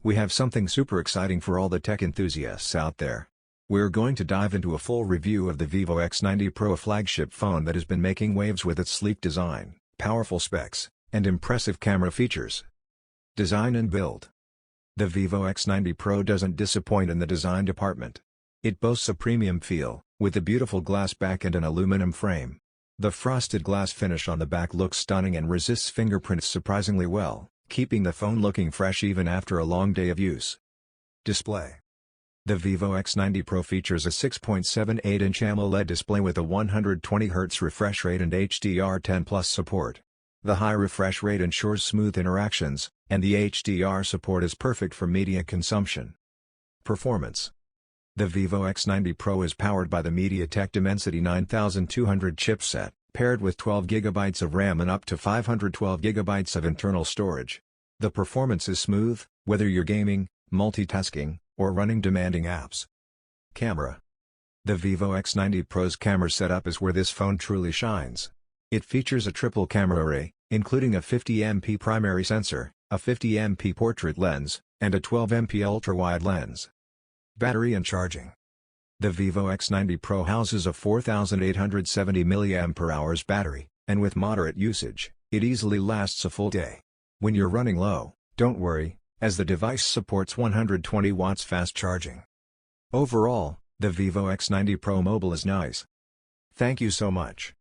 We have something super exciting for all the tech enthusiasts out there. We're going to dive into a full review of the Vivo X90 Pro, a flagship phone that has been making waves with its sleek design, powerful specs, and impressive camera features. Design and build. The Vivo X90 Pro doesn't disappoint in the design department. It boasts a premium feel, with a beautiful glass back and an aluminum frame. The frosted glass finish on the back looks stunning and resists fingerprints surprisingly well, keeping the phone looking fresh even after a long day of use. Display. The Vivo X90 Pro features a 6.78-inch AMOLED display with a 120Hz refresh rate and HDR10+ support. The high refresh rate ensures smooth interactions, and the HDR support is perfect for media consumption. Performance. The Vivo X90 Pro is powered by the MediaTek Dimensity 9200 chipset, paired with 12GB of RAM and up to 512GB of internal storage. The performance is smooth, whether you're gaming, multitasking, or running demanding apps. Camera. The Vivo X90 Pro's camera setup is where this phone truly shines. It features a triple camera array, including a 50MP primary sensor, a 50MP portrait lens, and a 12MP ultra-wide lens. Battery and charging. The Vivo X90 Pro houses a 4870 mAh battery, and with moderate usage, it easily lasts a full day. When you're running low, don't worry, as the device supports 120 watts fast charging. Overall, the Vivo X90 Pro Mobile is nice. Thank you so much.